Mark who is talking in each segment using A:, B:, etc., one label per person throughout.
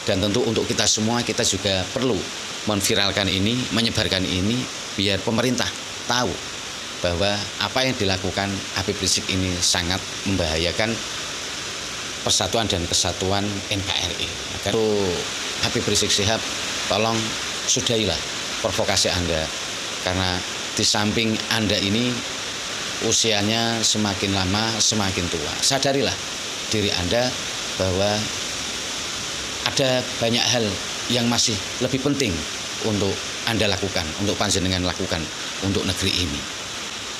A: Dan tentu untuk kita semua, kita juga perlu memviralkan ini, menyebarkan ini, biar pemerintah tahu bahwa apa yang dilakukan Habib Rizik ini sangat membahayakan persatuan dan kesatuan NKRI. Maka Habib Rizik Syihab, tolong sudahilah provokasi Anda, karena di samping Anda ini usianya semakin lama semakin tua. Sadarilah diri Anda bahwa ada banyak hal yang masih lebih penting untuk Anda lakukan, untuk panjenengan lakukan untuk negeri ini.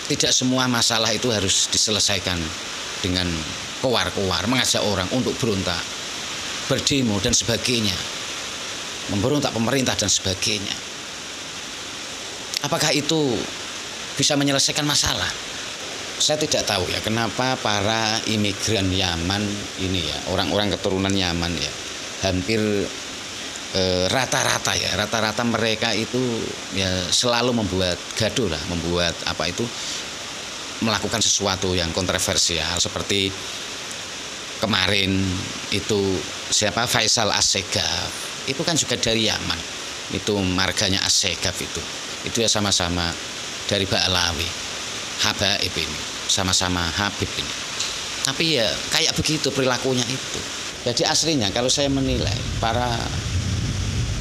A: Tidak semua masalah itu harus diselesaikan dengan kowar-kowar, mengajak orang untuk berontak, berdemo dan sebagainya, memberontak pemerintah dan sebagainya. Apakah itu bisa menyelesaikan masalah? Saya tidak tahu ya kenapa para imigran Yaman ini ya, orang-orang keturunan Yaman ya, hampir rata-rata mereka itu ya selalu membuat gaduh lah, membuat melakukan sesuatu yang kontroversial seperti kemarin itu Faisal Assegaf itu kan juga dari Yaman, itu marganya Assegaf itu ya sama-sama dari Ba'alawi, Habaib ini, sama-sama Habib ini. Tapi ya kayak begitu perilakunya itu. Jadi aslinya kalau saya menilai para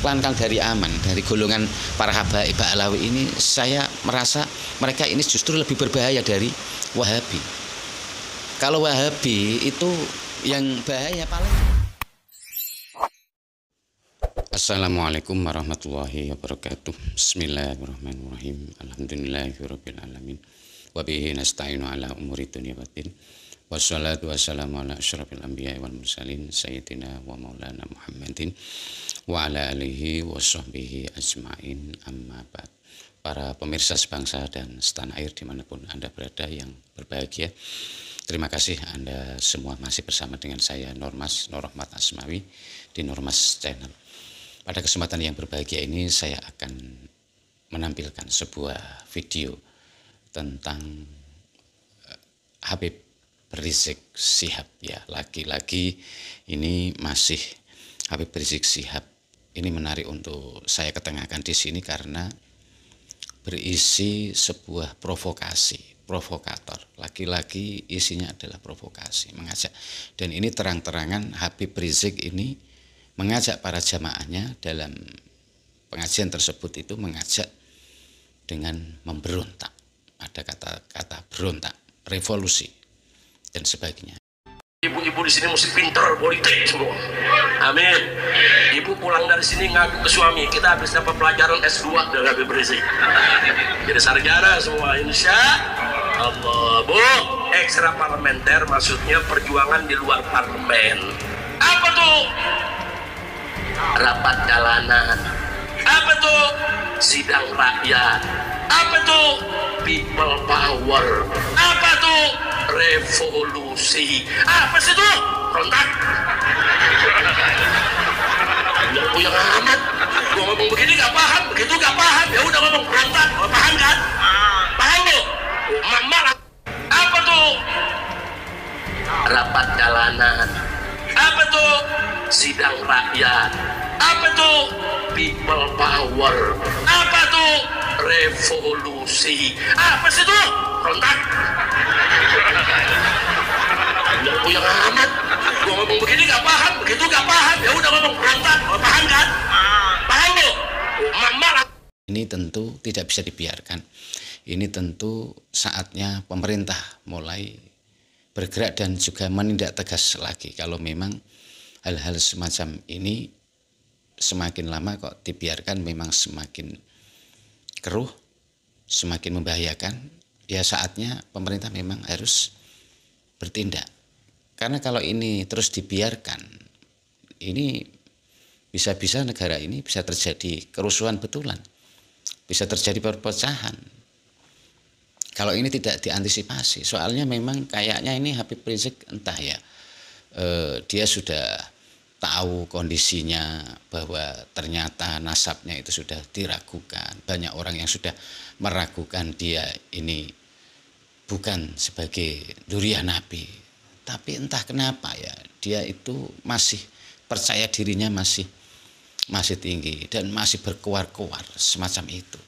A: klan dari Aman, dari golongan para Habaib Ba'alawi ini, saya merasa mereka ini justru lebih berbahaya dari Wahabi. Kalau Wahabi itu yang bahaya paling. Assalamualaikum warahmatullahi wabarakatuh. Bismillahirrahmanirrahim. Alhamdulillahirabbil alamin. Wa bihi nasta'inu ala umuri dunya waddin. Wassalatu wassalamu ala asyrafil anbiya'i wal mursalin sayyidina wa maulana Muhammadin wa ala alihi wa sahbihi ajmain, amma ba'd. Para pemirsa sebangsa dan setanah air dimanapun Anda berada yang berbahagia, terima kasih Anda semua masih bersama dengan saya Nur Rahmat Asmawi di Nurmas Channel. Pada kesempatan yang berbahagia ini saya akan menampilkan sebuah video tentang Habib Rizik Syihab ya. Lagi-lagi ini masih Habib Rizik Syihab. Ini menarik untuk saya ketengahkan di sini karena berisi sebuah provokator. Lagi-lagi isinya adalah provokasi, mengajak. Dan ini terang-terangan Habib Rizik ini mengajak para jamaahnya dalam pengajian tersebut itu mengajak dengan memberontak. Ada kata-kata berontak, revolusi dan sebagainya.
B: Ibu-ibu di sini mesti pintar politik semua. Amin. Ibu pulang dari sini ngaku ke suami, kita habis dapat pelajaran S2 dari Habib Rizik. Jadi sarjana semua, insya Allah. Bu, ekstra parlementer maksudnya perjuangan di luar parlemen. Apa tuh? Rapat jalanan. Apa tuh? Sidang rakyat. Apa tuh? People power. Apa tuh? Revolusi. Apa sih tuh? Rontak. Yang amat. Gua ngomong begini gak paham, begitu gak paham. Ya udah ngomong rontak. Paham kan? Paham lu? Mama. Apa tuh? Rapat jalanan. Apa tuh? Sidang rakyat. Apa tuh? People power. Apa tuh? Revolusi. Apa sih tuh? Rontak. Yang amat. Gua ngomong begini gak paham, begitu gak paham. Ya udah ngomong rontak. Paham kan? Paham lu? Mama.
A: Ini tentu tidak bisa dibiarkan. Ini tentu saatnya pemerintah mulai bergerak dan juga menindak tegas lagi. Kalau memang hal-hal semacam ini semakin lama kok dibiarkan memang semakin keruh, semakin membahayakan, ya saatnya pemerintah memang harus bertindak. Karena kalau ini terus dibiarkan, ini bisa-bisa negara ini bisa terjadi kerusuhan betulan, bisa terjadi perpecahan. Kalau ini tidak diantisipasi, soalnya memang kayaknya ini Habib Rizik entah ya, dia sudah tahu kondisinya bahwa ternyata nasabnya itu sudah diragukan. Banyak orang yang sudah meragukan dia ini bukan sebagai duriah Nabi. Tapi entah kenapa ya, dia itu masih percaya dirinya masih tinggi dan masih berkuar-kuar semacam itu.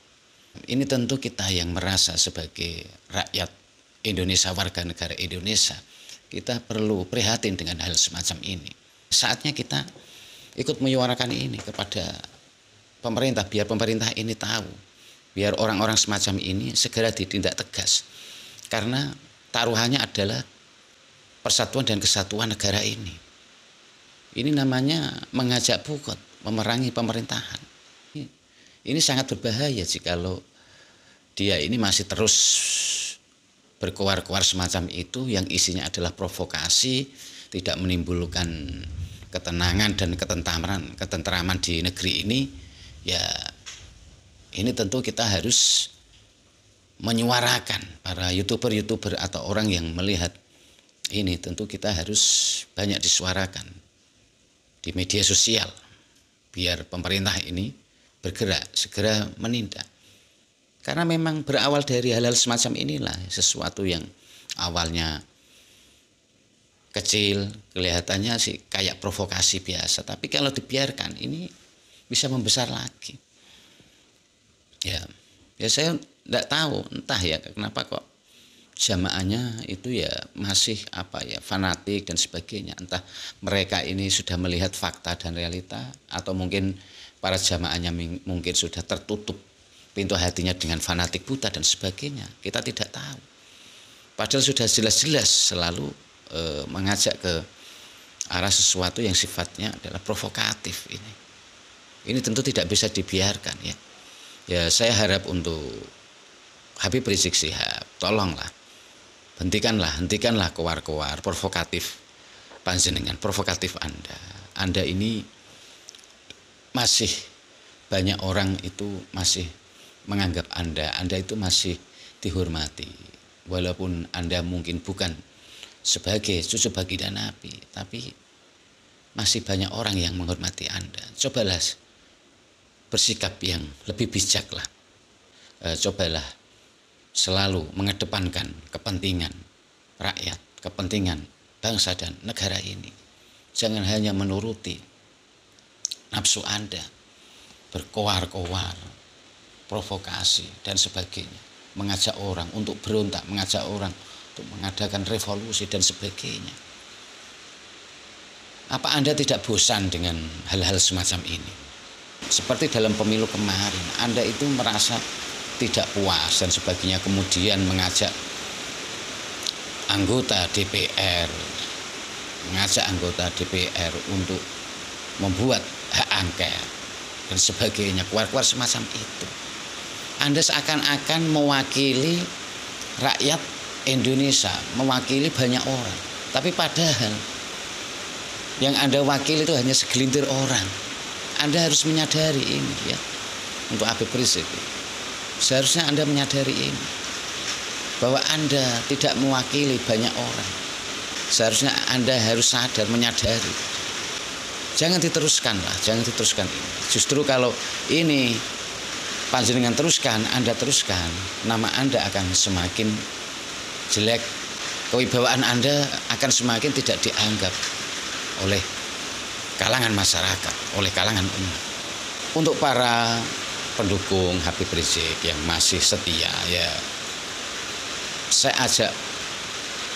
A: Ini tentu kita yang merasa sebagai rakyat Indonesia, warga negara Indonesia, kita perlu prihatin dengan hal semacam ini. Saatnya kita ikut menyuarakan ini kepada pemerintah, biar pemerintah ini tahu, biar orang-orang semacam ini segera ditindak tegas. Karena taruhannya adalah persatuan dan kesatuan negara ini. Ini namanya mengajak bukot, memerangi pemerintahan. Ini sangat berbahaya jikalau dia ini masih terus berkuar-kuar semacam itu yang isinya adalah provokasi, tidak menimbulkan ketenangan dan ketentraman di negeri ini. Ya, ini tentu kita harus menyuarakan para YouTuber atau orang yang melihat ini, tentu kita harus banyak disuarakan di media sosial biar pemerintah ini bergerak segera menindak. Karena memang berawal dari hal-hal semacam inilah, sesuatu yang awalnya kecil kelihatannya sih kayak provokasi biasa, tapi kalau dibiarkan ini bisa membesar lagi. Ya saya tidak tahu, entah ya kenapa kok jamaahnya itu ya masih fanatik dan sebagainya. Entah mereka ini sudah melihat fakta dan realita, atau mungkin para jamaahnya mungkin sudah tertutup pintu hatinya dengan fanatik buta dan sebagainya. Kita tidak tahu. Padahal sudah jelas-jelas selalu mengajak ke arah sesuatu yang sifatnya adalah provokatif ini. Ini tentu tidak bisa dibiarkan ya. Ya saya harap untuk Habib Rizik Syihab, tolonglah hentikanlah keluar-keluar provokatif panjenengan, provokatif Anda ini masih banyak orang itu masih menganggap Anda itu masih dihormati, walaupun Anda mungkin bukan sebagai cucu baginda Nabi, tapi masih banyak orang yang menghormati Anda. Cobalah bersikap yang lebih bijak lah. Cobalah selalu mengedepankan kepentingan rakyat, kepentingan bangsa dan negara ini. Jangan hanya menuruti nafsu Anda, berkoar-koar, provokasi dan sebagainya, mengajak orang untuk berontak, mengajak orang untuk mengadakan revolusi dan sebagainya. Apa Anda tidak bosan dengan hal-hal semacam ini? Seperti dalam pemilu kemarin, Anda itu merasa tidak puas dan sebagainya, kemudian mengajak anggota DPR untuk membuat hak angket dan sebagainya, keluar-keluar semacam itu. Anda seakan-akan mewakili rakyat Indonesia, mewakili banyak orang, tapi padahal yang Anda wakili itu hanya segelintir orang. Anda harus menyadari ini ya. Untuk Habib Rizik, seharusnya Anda menyadari ini, bahwa Anda tidak mewakili banyak orang. Seharusnya Anda harus sadar, menyadari. Jangan diteruskan ini. Justru kalau ini panjenengan teruskan, Anda teruskan, nama Anda akan semakin jelek, kewibawaan Anda akan semakin tidak dianggap oleh kalangan masyarakat, oleh kalangan umat. Untuk para pendukung Habib Rizik yang masih setia, ya saya ajak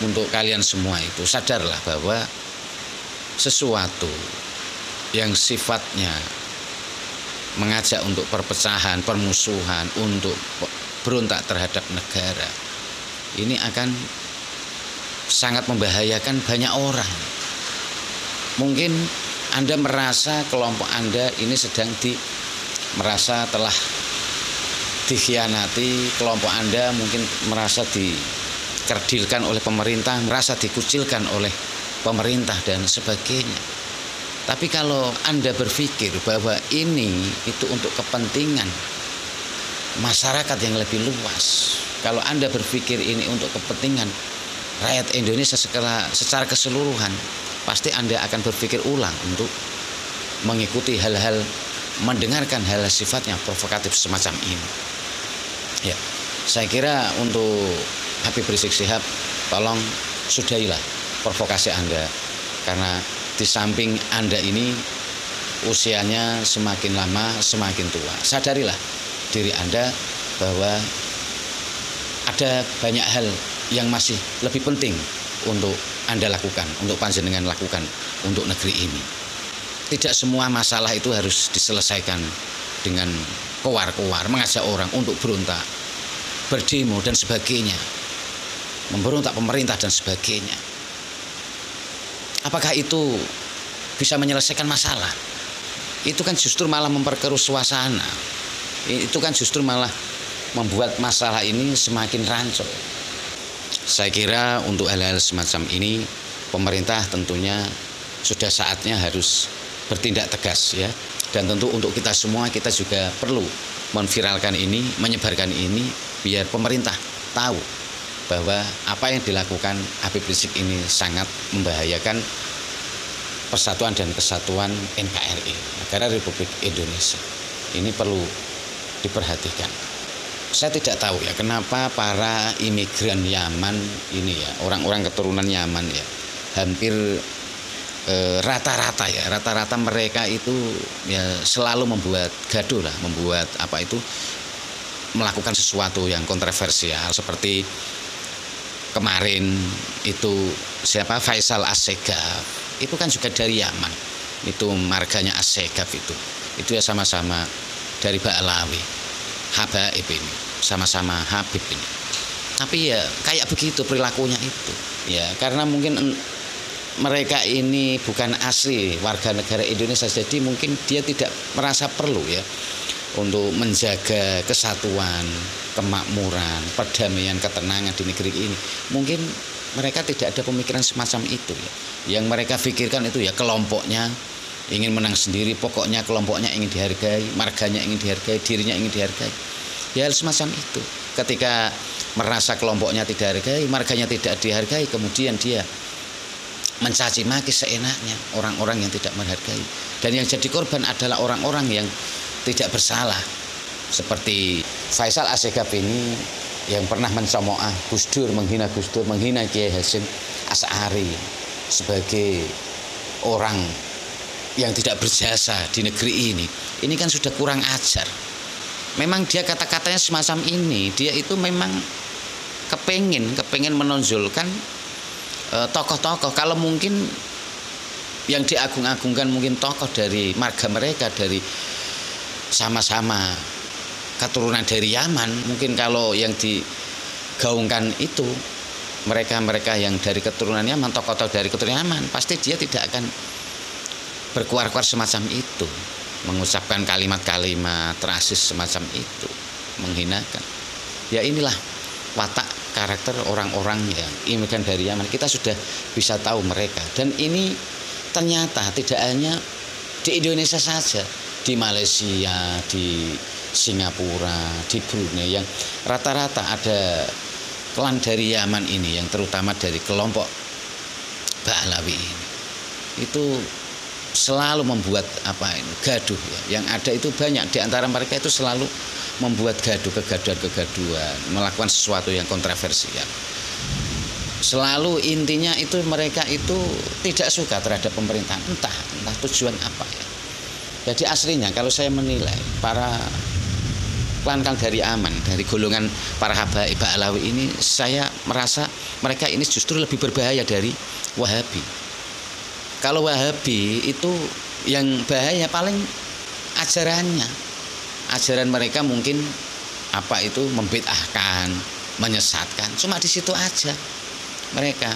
A: untuk kalian semua itu sadarlah bahwa sesuatu yang sifatnya mengajak untuk perpecahan, permusuhan, untuk berontak terhadap negara, ini akan sangat membahayakan banyak orang. Mungkin Anda merasa kelompok Anda ini sedang merasa telah dikhianati, kelompok Anda mungkin merasa dikerdilkan oleh pemerintah, merasa dikucilkan oleh pemerintah dan sebagainya. Tapi kalau Anda berpikir bahwa ini itu untuk kepentingan masyarakat yang lebih luas, kalau Anda berpikir ini untuk kepentingan rakyat Indonesia secara keseluruhan, pasti Anda akan berpikir ulang untuk mengikuti hal-hal, mendengarkan hal sifatnya provokatif semacam ini. Ya, saya kira untuk Habib Rizik Syihab, tolong sudahilah provokasi Anda, karena di samping Anda ini usianya semakin lama semakin tua. Sadarilah diri Anda bahwa ada banyak hal yang masih lebih penting untuk Anda lakukan, untuk panjenengan lakukan untuk negeri ini. Tidak semua masalah itu harus diselesaikan dengan kowar-kowar, mengajak orang untuk berontak, berdemo dan sebagainya, memberontak pemerintah dan sebagainya. Apakah itu bisa menyelesaikan masalah? Itu kan justru malah memperkeruh suasana. Itu kan justru malah membuat masalah ini semakin rancu. Saya kira untuk hal-hal semacam ini pemerintah tentunya sudah saatnya harus bertindak tegas ya. Dan tentu untuk kita semua kita juga perlu memviralkan ini, menyebarkan ini biar pemerintah tahu bahwa apa yang dilakukan Habib Rizik ini sangat membahayakan persatuan dan kesatuan NKRI, Negara Republik Indonesia. Ini perlu diperhatikan. Saya tidak tahu ya kenapa para imigran Yaman ini ya, orang-orang keturunan Yaman ya, hampir rata-rata mereka itu ya selalu membuat gaduh lah, membuat melakukan sesuatu yang kontroversial seperti kemarin itu Faisal Assegaf itu kan juga dari Yaman, itu marganya Assegaf itu ya sama-sama dari Ba'alawi, Habaib ini, sama-sama Habib ini. Tapi ya kayak begitu perilakunya itu ya, karena mungkin mereka ini bukan asli warga negara Indonesia, jadi mungkin dia tidak merasa perlu ya untuk menjaga kesatuan, kemakmuran, perdamaian, ketenangan di negeri ini. Mungkin mereka tidak ada pemikiran semacam itu ya. Yang mereka pikirkan itu ya kelompoknya ingin menang sendiri, pokoknya kelompoknya ingin dihargai, marganya ingin dihargai, dirinya ingin dihargai. Ya hal semacam itu. Ketika merasa kelompoknya tidak dihargai, marganya tidak dihargai, kemudian dia mencaci maki seenaknya orang-orang yang tidak menghargai. Dan yang jadi korban adalah orang-orang yang tidak bersalah. Seperti Faisal Assegaf ini yang pernah mencomoah Gus Dur, menghina Gus Dur, menghina Kiai Hasyim Asy'ari sebagai orang yang tidak berjasa di negeri ini. Ini kan sudah kurang ajar. Memang dia kata-katanya semacam ini, dia itu memang kepengen menonjolkan tokoh-tokoh. Kalau mungkin yang diagung-agungkan mungkin tokoh dari marga mereka, dari sama-sama keturunan dari Yaman. Mungkin kalau yang digaungkan itu mereka yang dari keturunan Yaman, tokoh-tokoh dari keturunan Yaman, pasti dia tidak akan berkuar-kuar semacam itu, mengucapkan kalimat-kalimat rasis semacam itu, menghinakan. Ya inilah watak karakter orang-orang yang imigran dari Yaman. Kita sudah bisa tahu mereka. Dan ini ternyata tidak hanya di Indonesia saja, di Malaysia, di Singapura, di Brunei, yang rata-rata ada klan dari Yaman ini, yang terutama dari kelompok Ba'alawi ini. Itu selalu membuat gaduh ya. Yang ada itu banyak di antara mereka itu selalu membuat gaduh, kegaduhan, melakukan sesuatu yang kontroversial. Selalu intinya itu mereka itu tidak suka terhadap pemerintahan, entah tujuan apa ya. Jadi aslinya kalau saya menilai para klan dari Yaman, dari golongan para Habaib Ba'alawi ini, saya merasa mereka ini justru lebih berbahaya dari Wahabi. Kalau Wahabi itu yang bahaya paling ajarannya. Ajaran mereka mungkin membid'ahkan, menyesatkan. Cuma di situ aja mereka.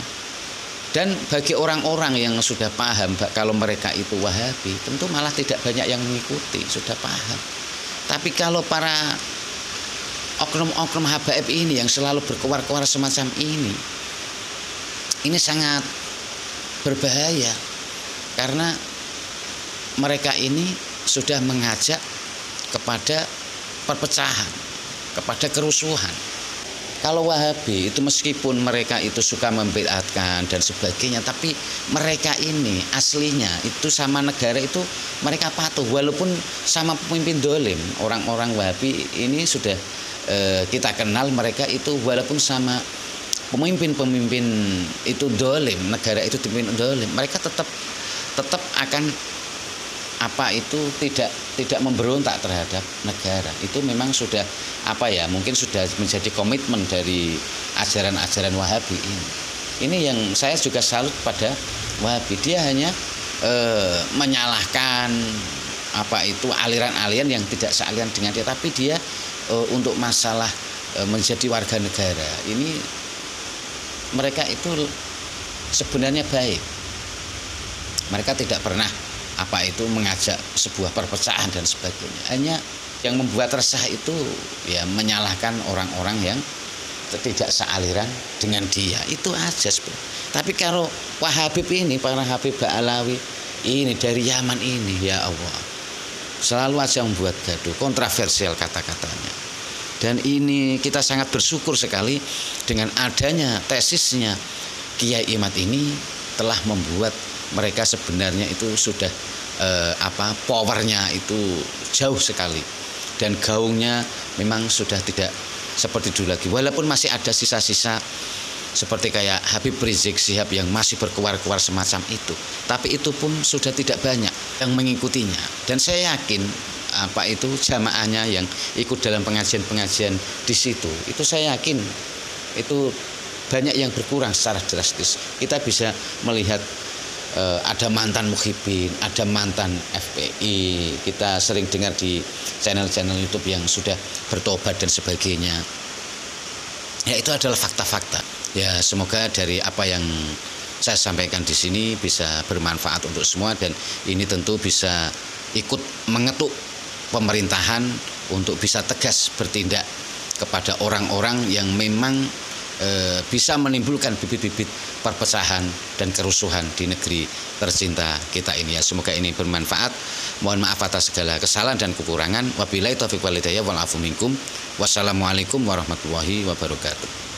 A: Dan bagi orang-orang yang sudah paham kalau mereka itu Wahabi, tentu malah tidak banyak yang mengikuti, sudah paham. Tapi kalau para oknum-oknum Habaib ini yang selalu berkuar-kuar semacam ini sangat berbahaya. Karena mereka ini sudah mengajak kepada perpecahan, kepada kerusuhan. Kalau Wahabi itu meskipun mereka itu suka membid'atkan dan sebagainya, tapi mereka ini aslinya itu sama negara itu mereka patuh, walaupun sama pemimpin dolim. Orang-orang Wahabi ini sudah kita kenal mereka itu walaupun sama pemimpin itu dolim, negara itu dipimpin dolim, mereka tetap tetap akan tidak memberontak terhadap negara. Itu memang sudah mungkin sudah menjadi komitmen dari ajaran-ajaran Wahabi ini. Ini yang saya juga salut pada Wahabi. Dia hanya menyalahkan aliran-aliran yang tidak sealiran dengan dia, tapi dia untuk masalah menjadi warga negara ini mereka itu sebenarnya baik. Mereka tidak pernah mengajak sebuah perpecahan dan sebagainya. Hanya yang membuat resah itu ya menyalahkan orang-orang yang tidak sealiran dengan dia. Itu aja sebenarnya. Tapi kalau Wahabib ini, para Habib Ba'alawi ini dari Yaman ini, ya Allah, selalu aja membuat gaduh, kontroversial kata-katanya. Dan ini kita sangat bersyukur sekali dengan adanya tesisnya Kiai Imad ini telah membuat mereka sebenarnya itu sudah powernya itu jauh sekali, dan gaungnya memang sudah tidak seperti dulu lagi, walaupun masih ada sisa-sisa seperti kayak Habib Rizik Syihab yang masih berkuar-kuar semacam itu, tapi itu pun sudah tidak banyak yang mengikutinya. Dan saya yakin jamaahnya yang ikut dalam pengajian-pengajian di situ, itu saya yakin itu banyak yang berkurang secara drastis. Kita bisa melihat ada mantan muhibin, ada mantan FPI, kita sering dengar di channel-channel YouTube yang sudah bertobat dan sebagainya. Ya, itu adalah fakta-fakta. Ya, semoga dari apa yang saya sampaikan di sini bisa bermanfaat untuk semua, dan ini tentu bisa ikut mengetuk pemerintahan untuk bisa tegas bertindak kepada orang-orang yang memang bisa menimbulkan bibit-bibit perpecahan dan kerusuhan di negeri tercinta kita ini. Ya, semoga ini bermanfaat. Mohon maaf atas segala kesalahan dan kekurangan. Wabillahi taufiq wal hidayah wal afu minkum. Wassalamualaikum warahmatullahi wabarakatuh.